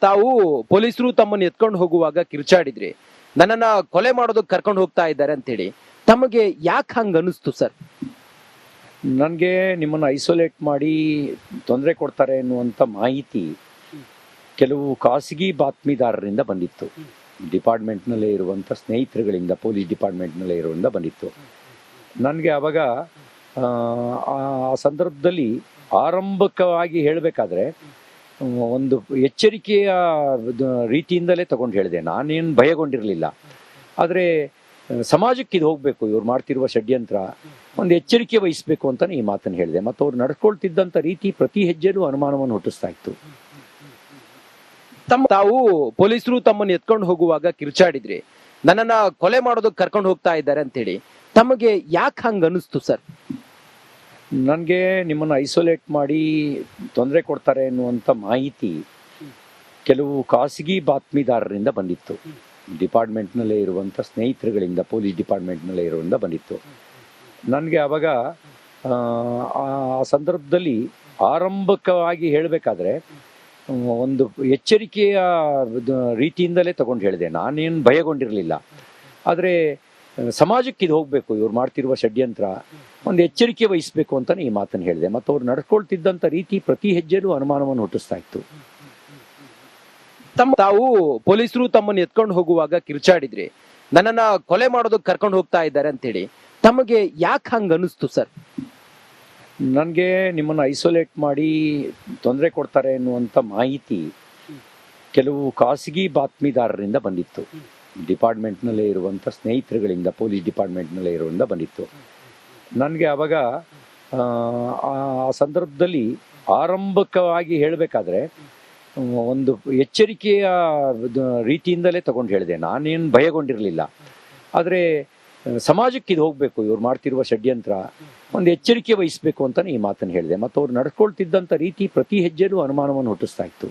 ತಾವು ಪೊಲೀಸರು ತಮ್ಮನ್ನು ಎತ್ಕೊಂಡು ಹೋಗುವಾಗ ಕಿರ್ಚಾಡಿದ್ರಿ, ನನ್ನನ್ನ ಕೊಲೆ ಮಾಡೋದಕ್ಕೆ ಕರ್ಕೊಂಡು ಹೋಗ್ತಾ ಇದ್ದಾರೆ ಅಂತೇಳಿ. ತಮಗೆ ಯಾಕೆ ಹಂಗ ಅನಿಸ್ತು ಸರ್? ನನಗೆ ನಿಮ್ಮನ್ನು ಐಸೋಲೇಟ್ ಮಾಡಿ ತೊಂದರೆ ಕೊಡ್ತಾರೆ ಎನ್ನುವಂಥ ಮಾಹಿತಿ ಕೆಲವು ಖಾಸಗಿ ಬಾತ್ಮೀದಾರರಿಂದ ಬಂದಿತ್ತು. ಡಿಪಾರ್ಟ್ಮೆಂಟ್ನಲ್ಲೇ ಇರುವಂಥ ಸ್ನೇಹಿತರುಗಳಿಂದ, ಪೊಲೀಸ್ ಡಿಪಾರ್ಟ್ಮೆಂಟ್ನಲ್ಲೇ ಇರುವಂಥ ಬಂದಿತ್ತು. ನನಗೆ ಆವಾಗ ಆ ಸಂದರ್ಭದಲ್ಲಿ ಆರಂಭಿಕವಾಗಿ ಹೇಳಬೇಕಾದ್ರೆ ಒಂದು ಎಚ್ಚರಿಕೆಯ ರೀತಿಯಿಂದಲೇ ತಗೊಂಡು ಹೇಳಿದೆ. ನಾನೇನು ಭಯಗೊಂಡಿರಲಿಲ್ಲ. ಆದರೆ ಸಮಾಜಕ್ಕೆ ಇದು ಹೋಗಬೇಕು, ಇವ್ರು ಮಾಡ್ತಿರುವ ಷಡ್ಯಂತ್ರ, ಒಂದು ಎಚ್ಚರಿಕೆ ವಹಿಸಬೇಕು ಅಂತಲೇ ಈ ಮಾತನ್ನು ಹೇಳಿದೆ. ಮತ್ತು ಅವ್ರು ನಡ್ಕೊಳ್ತಿದ್ದಂಥ ರೀತಿ ಪ್ರತಿ ಹೆಜ್ಜೆಲೂ ಅನುಮಾನವನ್ನು ಹುಟ್ಟಿಸ್ತಾ ಇತ್ತು. ತಾವು ಪೊಲೀಸರು ತಮ್ಮನ್ನು ಎತ್ಕೊಂಡು ಹೋಗುವಾಗ ಕಿರ್ಚಾಡಿದ್ರಿ, ನನ್ನನ್ನ ಕೊಲೆ ಮಾಡೋದಕ್ಕೆ ಕರ್ಕೊಂಡು ಹೋಗ್ತಾ ಇದ್ದಾರೆ ಅಂತೇಳಿ. ತಮಗೆ ಯಾಕೆ ಹಂಗ ಅನಿಸ್ತು ಸರ್? ನನಗೆ ನಿಮ್ಮನ್ನು ಐಸೋಲೇಟ್ ಮಾಡಿ ತೊಂದರೆ ಕೊಡ್ತಾರೆ ಎನ್ನುವಂಥ ಮಾಹಿತಿ ಕೆಲವು ಖಾಸಗಿ ಬಾತ್ಮೀದಾರರಿಂದ ಬಂದಿತ್ತು. ಡಿಪಾರ್ಟ್ಮೆಂಟ್ನಲ್ಲೇ ಇರುವಂಥ ಸ್ನೇಹಿತರುಗಳಿಂದ, ಪೊಲೀಸ್ ಡಿಪಾರ್ಟ್ಮೆಂಟ್ನಲ್ಲೇ ಇರುವಂಥ ಬಂದಿತ್ತು. ನನಗೆ ಆವಾಗ ಆ ಸಂದರ್ಭದಲ್ಲಿ ಆರಂಭಿಕವಾಗಿ ಹೇಳಬೇಕಾದ್ರೆ ಒಂದು ಎಚ್ಚರಿಕೆಯ ರೀತಿಯಿಂದಲೇ ತಗೊಂಡು ಹೇಳಿದೆ. ನಾನೇನು ಭಯಗೊಂಡಿರಲಿಲ್ಲ. ಆದರೆ ಸಮಾಜಕ್ಕೆ ಇದು ಹೋಗಬೇಕು, ಇವ್ರು ಮಾಡ್ತಿರುವ ಷಡ್ಯಂತ್ರ, ಒಂದು ಎಚ್ಚರಿಕೆ ವಹಿಸಬೇಕು ಅಂತಲೇ ಈ ಮಾತನ್ನು ಹೇಳಿದೆ. ಮತ್ತು ಅವ್ರು ನಡ್ಕೊಳ್ತಿದ್ದಂಥ ರೀತಿ ಪ್ರತಿ ಹೆಜ್ಜೆಲೂ ಅನುಮಾನವನ್ನು ಹುಟ್ಟಿಸ್ತಾ ಇತ್ತು. ತಾವು ಪೊಲೀಸರು ತಮ್ಮನ್ನು ಎತ್ಕೊಂಡು ಹೋಗುವಾಗ ಕಿರ್ಚಾಡಿದ್ರಿ, ನನ್ನನ್ನ ಕೊಲೆ ಮಾಡೋದಕ್ಕೆ ಕರ್ಕೊಂಡು ಹೋಗ್ತಾ ಇದ್ದಾರೆ ಅಂತೇಳಿ. ತಮಗೆ ಯಾಕೆ ಹಂಗ ಅನಿಸ್ತು ಸರ್? ನನಗೆ ನಿಮ್ಮನ್ನು ಐಸೋಲೇಟ್ ಮಾಡಿ ತೊಂದರೆ ಕೊಡ್ತಾರೆ ಎನ್ನುವಂಥ ಮಾಹಿತಿ ಕೆಲವು ಖಾಸಗಿ ಬಾತ್ಮೀದಾರರಿಂದ ಬಂದಿತ್ತು. ಡಿಪಾರ್ಟ್ಮೆಂಟ್ನಲ್ಲೇ ಇರುವಂಥ ಸ್ನೇಹಿತರುಗಳಿಂದ, ಪೊಲೀಸ್ ಡಿಪಾರ್ಟ್ಮೆಂಟ್ನಲ್ಲೇ ಇರುವಂಥ ಬಂದಿತ್ತು. ನನಗೆ ಆವಾಗ ಆ ಸಂದರ್ಭದಲ್ಲಿ ಆರಂಭಿಕವಾಗಿ ಹೇಳಬೇಕಾದ್ರೆ ಒಂದು ಎಚ್ಚರಿಕೆಯ ರೀತಿಯಿಂದಲೇ ತಗೊಂಡು ಹೇಳಿದೆ. ನಾನೇನು ಭಯಗೊಂಡಿರಲಿಲ್ಲ. ಆದರೆ ಸಮಾಜಕ್ಕೆ ಇದು ಹೋಗಬೇಕು, ಇವ್ರು ಮಾಡ್ತಿರುವ ಷಡ್ಯಂತ್ರ, ಒಂದು ಎಚ್ಚರಿಕೆ ವಹಿಸಬೇಕು ಅಂತಲೇ ಈ ಮಾತನ್ನು ಹೇಳಿದೆ. ಮತ್ತು ಅವ್ರು ನಡ್ಕೊಳ್ತಿದ್ದಂಥ ರೀತಿ ಪ್ರತಿ ಹೆಜ್ಜೆಲೂ ಅನುಮಾನವನ್ನು ಹುಟ್ಟಿಸ್ತಾ ಇತ್ತು.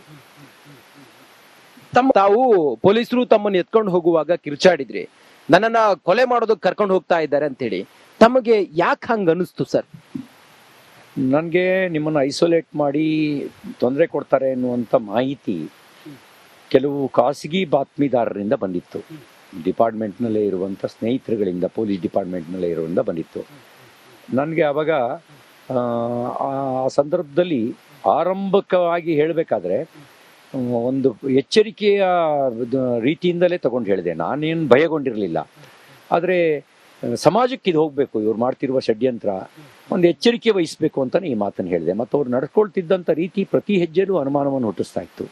ತಾವು ಪೊಲೀಸರು ತಮ್ಮನ್ನು ಎತ್ಕೊಂಡು ಹೋಗುವಾಗ ಕಿರ್ಚಾಡಿದ್ರಿ, ನನ್ನನ್ನ ಕೊಲೆ ಮಾಡೋದಕ್ಕೆ ಕರ್ಕೊಂಡು ಹೋಗ್ತಾ ಇದ್ದಾರೆ ಅಂತೇಳಿ. ತಮಗೆ ಯಾಕೆ ಹಂಗ ಅನಿಸ್ತು ಸರ್? ನನಗೆ ನಿಮ್ಮನ್ನು ಐಸೋಲೇಟ್ ಮಾಡಿ ತೊಂದರೆ ಕೊಡ್ತಾರೆ ಎನ್ನುವಂಥ ಮಾಹಿತಿ ಕೆಲವು ಖಾಸಗಿ ಬಾತ್ಮೀದಾರರಿಂದ ಬಂದಿತ್ತು. ಡಿಪಾರ್ಟ್ಮೆಂಟ್ನಲ್ಲೇ ಇರುವಂಥ ಸ್ನೇಹಿತರುಗಳಿಂದ, ಪೊಲೀಸ್ ಡಿಪಾರ್ಟ್ಮೆಂಟ್ನಲ್ಲೇ ಇರುವಂಥ ಬಂದಿತ್ತು. ನನಗೆ ಆವಾಗ ಆ ಸಂದರ್ಭದಲ್ಲಿ ಆರಂಭಿಕವಾಗಿ ಹೇಳಬೇಕಾದ್ರೆ ಒಂದು ಎಚ್ಚರಿಕೆಯ ರೀತಿಯಿಂದಲೇ ತಗೊಂಡು ಹೇಳಿದೆ. ನಾನೇನು ಭಯಗೊಂಡಿರಲಿಲ್ಲ. ಆದರೆ ಸಮಾಜಕ್ಕೆ ಇದು ಹೋಗಬೇಕು, ಇವ್ರು ಮಾಡ್ತಿರುವ ಷಡ್ಯಂತ್ರ, ಒಂದು ಎಚ್ಚರಿಕೆ ವಹಿಸಬೇಕು ಅಂತಲೇ ಈ ಮಾತನ್ನು ಹೇಳಿದೆ. ಮತ್ತು ಅವ್ರು ನಡ್ಕೊಳ್ತಿದ್ದಂಥ ರೀತಿ ಪ್ರತಿ ಹೆಜ್ಜೆಲೂ ಅನುಮಾನವನ್ನು ಹುಟ್ಟಿಸ್ತಾ ಇತ್ತು.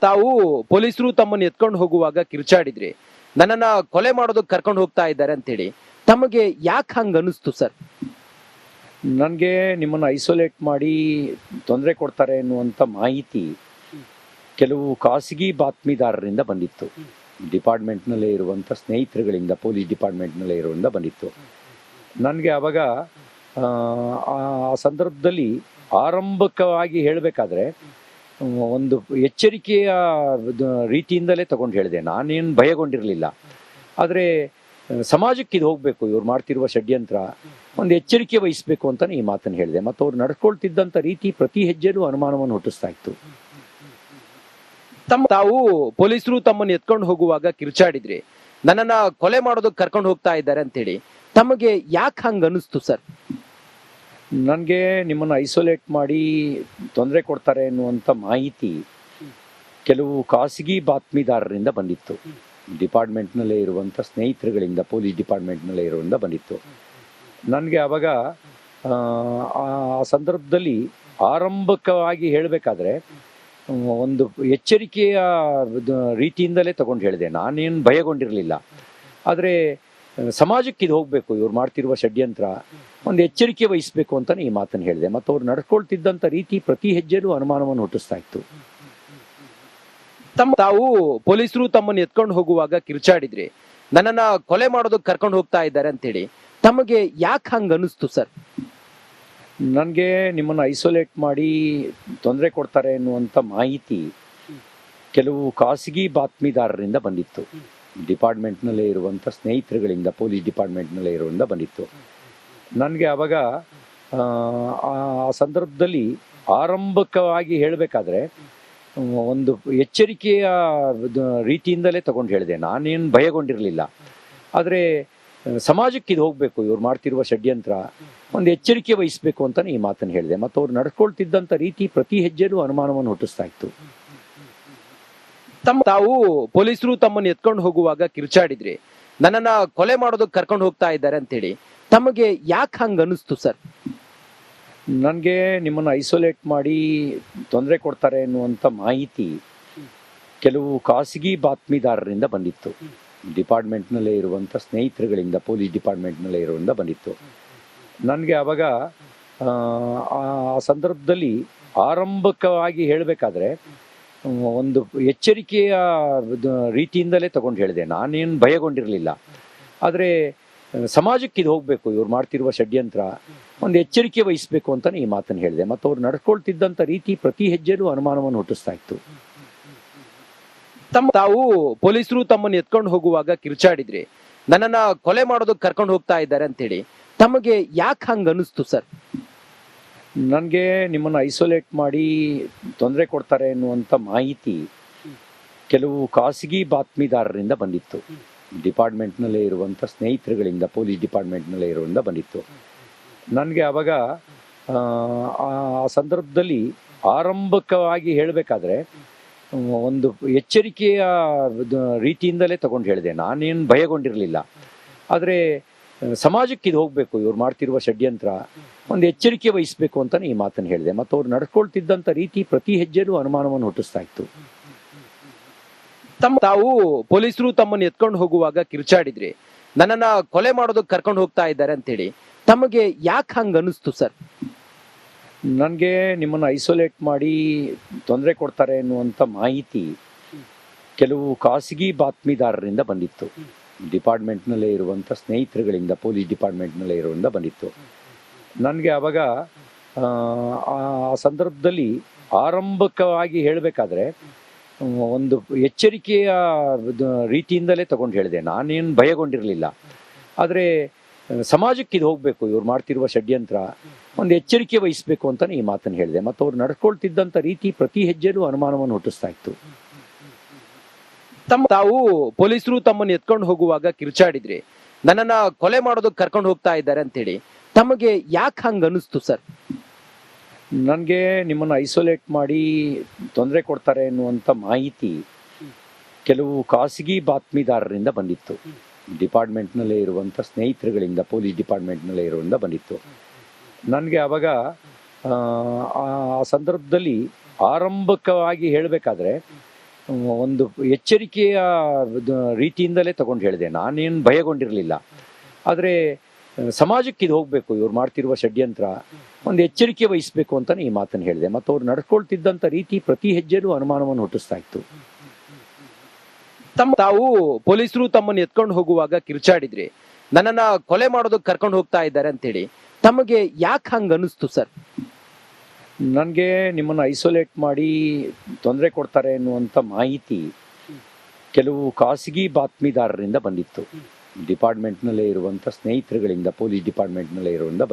ತಾವು ಪೊಲೀಸರು ತಮ್ಮನ್ನು ಎತ್ಕೊಂಡು ಹೋಗುವಾಗ ಕಿರ್ಚಾಡಿದ್ರಿ, ನನ್ನನ್ನ ಕೊಲೆ ಮಾಡೋದಕ್ಕೆ ಕರ್ಕೊಂಡು ಹೋಗ್ತಾ ಇದ್ದಾರೆ ಅಂತೇಳಿ. ತಮಗೆ ಯಾಕೆ ಹಂಗ ಅನಿಸ್ತು ಸರ್? ನನಗೆ ನಿಮ್ಮನ್ನು ಐಸೋಲೇಟ್ ಮಾಡಿ ತೊಂದರೆ ಕೊಡ್ತಾರೆ ಎನ್ನುವಂಥ ಮಾಹಿತಿ ಕೆಲವು ಖಾಸಗಿ ಬಾತ್ಮೀದಾರರಿಂದ ಬಂದಿತ್ತು. ಡಿಪಾರ್ಟ್ಮೆಂಟ್ನಲ್ಲೇ ಇರುವಂಥ ಸ್ನೇಹಿತರುಗಳಿಂದ, ಪೊಲೀಸ್ ಡಿಪಾರ್ಟ್ಮೆಂಟ್ನಲ್ಲೇ ಇರುವಂಥ ಬಂದಿತ್ತು. ನನಗೆ ಆವಾಗ ಆ ಸಂದರ್ಭದಲ್ಲಿ ಆರಂಭಿಕವಾಗಿ ಹೇಳಬೇಕಾದ್ರೆ ಒಂದು ಎಚ್ಚರಿಕೆಯ ರೀತಿಯಿಂದಲೇ ತಗೊಂಡು ಹೇಳಿದೆ. ನಾನೇನು ಭಯಗೊಂಡಿರಲಿಲ್ಲ. ಆದರೆ ಸಮಾಜಕ್ಕೆ ಇದು ಹೋಗಬೇಕು, ಇವ್ರು ಮಾಡ್ತಿರುವ ಷಡ್ಯಂತ್ರ, ಒಂದು ಎಚ್ಚರಿಕೆ ವಹಿಸಬೇಕು ಅಂತಲೇ ಈ ಮಾತನ್ನು ಹೇಳಿದೆ. ಮತ್ತು ಅವ್ರು ನಡ್ಕೊಳ್ತಿದ್ದಂಥ ರೀತಿ ಪ್ರತಿ ಹೆಜ್ಜೆಲೂ ಅನುಮಾನವನ್ನು ಹುಟ್ಟಿಸ್ತಾ ಇತ್ತು. ತಾವು ಪೊಲೀಸರು ತಮ್ಮನ್ನು ಎತ್ಕೊಂಡು ಹೋಗುವಾಗ ಕಿರ್ಚಾಡಿದ್ರಿ, ನನ್ನನ್ನ ಕೊಲೆ ಮಾಡೋದಕ್ಕೆ ಕರ್ಕೊಂಡು ಹೋಗ್ತಾ ಇದ್ದಾರೆ ಅಂತೇಳಿ. ತಮಗೆ ಯಾಕೆ ಹಂಗ ಅನಿಸ್ತು ಸರ್? ನನಗೆ ನಿಮ್ಮನ್ನು ಐಸೋಲೇಟ್ ಮಾಡಿ ತೊಂದರೆ ಕೊಡ್ತಾರೆ ಎನ್ನುವಂಥ ಮಾಹಿತಿ ಕೆಲವು ಖಾಸಗಿ ಬಾತ್ಮೀದಾರರಿಂದ ಬಂದಿತ್ತು. ಡಿಪಾರ್ಟ್ಮೆಂಟ್ನಲ್ಲೇ ಇರುವಂಥ ಸ್ನೇಹಿತರುಗಳಿಂದ, ಪೊಲೀಸ್ ಡಿಪಾರ್ಟ್ಮೆಂಟ್ನಲ್ಲೇ ಇರುವಂಥ ಬಂದಿತ್ತು. ನನಗೆ ಆವಾಗ ಆ ಸಂದರ್ಭದಲ್ಲಿ ಆರಂಭಿಕವಾಗಿ ಹೇಳಬೇಕಾದ್ರೆ ಒಂದು ಎಚ್ಚರಿಕೆಯ ರೀತಿಯಿಂದಲೇ ತಗೊಂಡು ಹೇಳಿದೆ. ನಾನೇನು ಭಯಗೊಂಡಿರಲಿಲ್ಲ. ಆದರೆ ಸಮಾಜಕ್ಕೆ ಇದು ಹೋಗಬೇಕು, ಇವ್ರು ಮಾಡ್ತಿರುವ ಷಡ್ಯಂತ್ರ, ಒಂದು ಎಚ್ಚರಿಕೆ ವಹಿಸಬೇಕು ಅಂತಲೇ ಈ ಮಾತನ್ನು ಹೇಳಿದೆ. ಮತ್ತು ಅವ್ರು ನಡ್ಕೊಳ್ತಿದ್ದಂಥ ರೀತಿ ಪ್ರತಿ ಹೆಜ್ಜೆಲೂ ಅನುಮಾನವನ್ನು ಹುಟ್ಟಿಸ್ತಾ ಇತ್ತು. ತಾವು ಪೊಲೀಸರು ತಮ್ಮನ್ನು ಎತ್ಕೊಂಡು ಹೋಗುವಾಗ ಕಿರ್ಚಾಡಿದ್ರಿ, ನನ್ನನ್ನ ಕೊಲೆ ಮಾಡೋದಕ್ಕೆ ಕರ್ಕೊಂಡು ಹೋಗ್ತಾ ಇದ್ದಾರೆ ಅಂತೇಳಿ. ತಮಗೆ ಯಾಕೆ ಹಂಗ ಅನಿಸ್ತು ಸರ್? ನನಗೆ ನಿಮ್ಮನ್ನು ಐಸೋಲೇಟ್ ಮಾಡಿ ತೊಂದರೆ ಕೊಡ್ತಾರೆ ಎನ್ನುವಂಥ ಮಾಹಿತಿ ಕೆಲವು ಖಾಸಗಿ ಬಾತ್ಮೀದಾರರಿಂದ ಬಂದಿತ್ತು. ಡಿಪಾರ್ಟ್ಮೆಂಟ್ನಲ್ಲೇ ಇರುವಂಥ ಸ್ನೇಹಿತರುಗಳಿಂದ, ಪೊಲೀಸ್ ಡಿಪಾರ್ಟ್ಮೆಂಟ್ನಲ್ಲೇ ಇರುವಂಥ ಬಂದಿತ್ತು. ನನಗೆ ಆವಾಗ ಆ ಸಂದರ್ಭದಲ್ಲಿ ಆರಂಭಿಕವಾಗಿ ಹೇಳಬೇಕಾದ್ರೆ ಒಂದು ಎಚ್ಚರಿಕೆಯ ರೀತಿಯಿಂದಲೇ ತಗೊಂಡು ಹೇಳಿದೆ. ನಾನೇನು ಭಯಗೊಂಡಿರಲಿಲ್ಲ. ಆದರೆ ಸಮಾಜಕ್ಕೆ ಇದು ಹೋಗಬೇಕು, ಇವ್ರು ಮಾಡ್ತಿರುವ ಷಡ್ಯಂತ್ರ, ಒಂದು ಎಚ್ಚರಿಕೆ ವಹಿಸಬೇಕು ಅಂತಾನೆ ಈ ಮಾತನ್ನು ಹೇಳಿದೆ. ಮತ್ತು ಅವ್ರು ನಡ್ಕೊಳ್ತಿದ್ದಂಥ ರೀತಿ ಪ್ರತಿ ಹೆಜ್ಜೆಲೂ ಅನುಮಾನವನ್ನು ಹುಟ್ಟಿಸ್ತಾ ಇತ್ತು. ತಾವು ಪೊಲೀಸರು ತಮ್ಮನ್ನು ಎತ್ಕೊಂಡು ಹೋಗುವಾಗ ಕಿರ್ಚಾಡಿದ್ರಿ, ನನ್ನನ್ನ ಕೊಲೆ ಮಾಡೋದಕ್ಕೆ ಕರ್ಕೊಂಡು ಹೋಗ್ತಾ ಇದ್ದಾರೆ ಅಂತೇಳಿ. ತಮಗೆ ಯಾಕೆ ಹಂಗ ಅನಿಸ್ತು ಸರ್? ನನಗೆ ನಿಮ್ಮನ್ನು ಐಸೋಲೇಟ್ ಮಾಡಿ ತೊಂದರೆ ಕೊಡ್ತಾರೆ ಎನ್ನುವಂಥ ಮಾಹಿತಿ ಕೆಲವು ಖಾಸಗಿ ಬಾತ್ಮೀದಾರರಿಂದ ಬಂದಿತ್ತು. ಡಿಪಾರ್ಟ್ಮೆಂಟ್ನಲ್ಲೇ ಇರುವಂಥ ಸ್ನೇಹಿತರುಗಳಿಂದ, ಪೊಲೀಸ್ ಡಿಪಾರ್ಟ್ಮೆಂಟ್ನಲ್ಲೇ ಇರುವಂಥ ಬಂದಿತ್ತು. ನನಗೆ ಆವಾಗ ಆ ಸಂದರ್ಭದಲ್ಲಿ ಆರಂಭಿಕವಾಗಿ ಹೇಳಬೇಕಾದ್ರೆ ಒಂದು ಎಚ್ಚರಿಕೆಯ ರೀತಿಯಿಂದಲೇ ತಗೊಂಡು ಹೇಳಿದೆ. ನಾನೇನು ಭಯಗೊಂಡಿರಲಿಲ್ಲ. ಆದರೆ ಸಮಾಜಕ್ಕೆ ಇದು ಹೋಗಬೇಕು, ಇವ್ರು ಮಾಡ್ತಿರುವ ಷಡ್ಯಂತ್ರ, ಒಂದು ಎಚ್ಚರಿಕೆ ವಹಿಸಬೇಕು ಅಂತಾನೆ ಈ ಮಾತನ್ನು ಹೇಳಿದೆ. ಮತ್ತು ಅವ್ರು ನಡ್ಕೊಳ್ತಿದ್ದಂಥ ರೀತಿ ಪ್ರತಿ ಹೆಜ್ಜೆಲೂ ಅನುಮಾನವನ್ನು ಹುಟ್ಟಿಸ್ತಾ ಇತ್ತು. ತಾವು ಪೊಲೀಸರು ತಮ್ಮನ್ನು ಎತ್ಕೊಂಡು ಹೋಗುವಾಗ ಕಿರ್ಚಾಡಿದ್ರಿ, ನನ್ನನ್ನ ಕೊಲೆ ಮಾಡೋದಕ್ಕೆ ಕರ್ಕೊಂಡು ಹೋಗ್ತಾ ಇದ್ದಾರೆ ಅಂತೇಳಿ. ತಮಗೆ ಯಾಕೆ ಹಂಗ ಅನಿಸ್ತು ಸರ್? ನನಗೆ ನಿಮ್ಮನ್ನು ಐಸೋಲೇಟ್ ಮಾಡಿ ತೊಂದರೆ ಕೊಡ್ತಾರೆ ಎನ್ನುವಂಥ ಮಾಹಿತಿ ಕೆಲವು ಖಾಸಗಿ ಬಾತ್ಮೀದಾರರಿಂದ ಬಂದಿತ್ತು. ಡಿಪಾರ್ಟ್ಮೆಂಟ್ನಲ್ಲೇ ಇರುವಂಥ ಸ್ನೇಹಿತರುಗಳಿಂದ, ಪೊಲೀಸ್ ಡಿಪಾರ್ಟ್ಮೆಂಟ್ನಲ್ಲೇ ಇರುವಂಥ ಬಂದಿತ್ತು. ನನಗೆ ಆವಾಗ ಆ ಸಂದರ್ಭದಲ್ಲಿ ಆರಂಭಿಕವಾಗಿ ಹೇಳಬೇಕಾದ್ರೆ ಒಂದು ಎಚ್ಚರಿಕೆಯ ರೀತಿಯಿಂದಲೇ ತಗೊಂಡು ಹೇಳಿದೆ. ನಾನೇನು ಭಯಗೊಂಡಿರಲಿಲ್ಲ. ಆದರೆ ಸಮಾಜಕ್ಕೆ ಇದು ಹೋಗಬೇಕು, ಇವ್ರು ಮಾಡ್ತಿರುವ ಷಡ್ಯಂತ್ರ, ಒಂದು ಎಚ್ಚರಿಕೆ ವಹಿಸಬೇಕು ಅಂತಾನೆ ಈ ಮಾತನ್ನು ಹೇಳಿದೆ. ಮತ್ತು ಅವ್ರು ನಡ್ಕೊಳ್ತಿದ್ದಂಥ ರೀತಿ ಪ್ರತಿ ಹೆಜ್ಜೆಲೂ ಅನುಮಾನವನ್ನು ಹುಟ್ಟಿಸ್ತಾ ಇತ್ತು. ತಾವು ಪೊಲೀಸರು ತಮ್ಮನ್ನು ಎತ್ಕೊಂಡು ಹೋಗುವಾಗ ಕಿರ್ಚಾಡಿದ್ರಿ, ನನ್ನನ್ನ ಕೊಲೆ ಮಾಡೋದಕ್ಕೆ ಕರ್ಕೊಂಡು ಹೋಗ್ತಾ ಇದ್ದಾರೆ ಅಂತೇಳಿ. ತಮಗೆ ಯಾಕೆ ಹಂಗ ಅನಿಸ್ತು ಸರ್? ನನಗೆ ನಿಮ್ಮನ್ನು ಐಸೋಲೇಟ್ ಮಾಡಿ ತೊಂದರೆ ಕೊಡ್ತಾರೆ ಎನ್ನುವಂಥ ಮಾಹಿತಿ ಕೆಲವು ಖಾಸಗಿ ಬಾತ್ಮೀದಾರರಿಂದ ಬಂದಿತ್ತು. ಡಿಪಾರ್ಟ್ಮೆಂಟ್ನಲ್ಲೇ ಇರುವಂಥ ಸ್ನೇಹಿತರುಗಳಿಂದ, ಪೊಲೀಸ್ ಡಿಪಾರ್ಟ್ಮೆಂಟ್ನಲ್ಲೇ ಇರುವಂಥ ಬಂದಿತ್ತು. ನನಗೆ ಆವಾಗ ಆ ಸಂದರ್ಭದಲ್ಲಿ ಆರಂಭಿಕವಾಗಿ ಹೇಳಬೇಕಾದ್ರೆ ಒಂದು ಎಚ್ಚರಿಕೆಯ ರೀತಿಯಿಂದಲೇ ತಗೊಂಡು ಹೇಳಿದೆ. ನಾನೇನು ಭಯಗೊಂಡಿರಲಿಲ್ಲ. ಆದರೆ ಸಮಾಜಕ್ಕೆ ಇದು ಹೋಗಬೇಕು, ಇವ್ರು ಮಾಡ್ತಿರುವ ಷಡ್ಯಂತ್ರ, ಒಂದು ಎಚ್ಚರಿಕೆ ವಹಿಸಬೇಕು ಅಂತಾನೆ ಈ ಮಾತನ್ನು ಹೇಳಿದೆ. ಮತ್ತು ಅವ್ರು ನಡ್ಕೊಳ್ತಿದ್ದಂಥ ರೀತಿ ಪ್ರತಿ ಹೆಜ್ಜೆಲೂ ಅನುಮಾನವನ್ನು ಹುಟ್ಟಿಸ್ತಾ ಇತ್ತು. ತಾವು ಪೊಲೀಸರು ತಮ್ಮನ್ನು ಎತ್ಕೊಂಡು ಹೋಗುವಾಗ ಕಿರ್ಚಾಡಿದ್ರಿ, ನನ್ನನ್ನ ಕೊಲೆ ಮಾಡೋದಕ್ಕೆ ಕರ್ಕೊಂಡು ಹೋಗ್ತಾ ಇದ್ದಾರೆ ಅಂತೇಳಿ. ತಮಗೆ ಯಾಕೆ ಹಂಗ ಅನಿಸ್ತು ಸರ್? ನನಗೆ ನಿಮ್ಮನ್ನು ಐಸೋಲೇಟ್ ಮಾಡಿ ತೊಂದರೆ ಕೊಡ್ತಾರೆ ಎನ್ನುವಂಥ ಮಾಹಿತಿ ಕೆಲವು ಖಾಸಗಿ ಬಾತ್ಮೀದಾರರಿಂದ ಬಂದಿತ್ತು. ಡಿಪಾರ್ಟ್ಮೆಂಟ್ನಲ್ಲೇ ಇರುವಂಥ ಸ್ನೇಹಿತರುಗಳಿಂದ, ಪೊಲೀಸ್ ಡಿಪಾರ್ಟ್ಮೆಂಟ್ನಲ್ಲೇ ಇರುವಂಥ ಬಂದಿತ್ತು. ನನಗೆ ಆವಾಗ ಆ ಸಂದರ್ಭದಲ್ಲಿ ಆರಂಭಿಕವಾಗಿ ಹೇಳಬೇಕಾದ್ರೆ ಒಂದು ಎಚ್ಚರಿಕೆಯ ರೀತಿಯಿಂದಲೇ ತಗೊಂಡು ಹೇಳಿದೆ. ನಾನೇನು ಭಯಗೊಂಡಿರಲಿಲ್ಲ. ಆದರೆ ಸಮಾಜಕ್ಕೆ ಇದು ಹೋಗಬೇಕು, ಇವ್ರು ಮಾಡ್ತಿರುವ ಷಡ್ಯಂತ್ರ, ಒಂದು ಎಚ್ಚರಿಕೆ ವಹಿಸಬೇಕು ಅಂತಾನೆ ಈ ಮಾತನ್ನು ಹೇಳಿದೆ. ಮತ್ತು ಅವ್ರು ನಡ್ಕೊಳ್ತಿದ್ದಂಥ ರೀತಿ ಪ್ರತಿ ಹೆಜ್ಜೆಲೂ ಅನುಮಾನವನ್ನು ಹುಟ್ಟಿಸ್ತಾ ಇತ್ತು. ತಾವು ಪೊಲೀಸರು ತಮ್ಮನ್ನು ಎತ್ಕೊಂಡು ಹೋಗುವಾಗ ಕಿರ್ಚಾಡಿದ್ರಿ, ನನ್ನನ್ನ ಕೊಲೆ ಮಾಡೋದಕ್ಕೆ ಕರ್ಕೊಂಡು ಹೋಗ್ತಾ ಇದ್ದಾರೆ ಅಂತೇಳಿ. ತಮಗೆ ಯಾಕೆ ಹಂಗ ಅನಿಸ್ತು ಸರ್? ನನಗೆ ನಿಮ್ಮನ್ನು ಐಸೋಲೇಟ್ ಮಾಡಿ ತೊಂದರೆ ಕೊಡ್ತಾರೆ ಎನ್ನುವಂಥ ಮಾಹಿತಿ ಕೆಲವು ಖಾಸಗಿ ಬಾತ್ಮೀದಾರರಿಂದ ಬಂದಿತ್ತು. ಡಿಪಾರ್ಟ್ಮೆಂಟ್ನಲ್ಲೇ ಇರುವಂಥ ಸ್ನೇಹಿತರುಗಳಿಂದ, ಪೊಲೀಸ್ ಡಿಪಾರ್ಟ್ಮೆಂಟ್ನಲ್ಲೇ ಇರುವಂಥ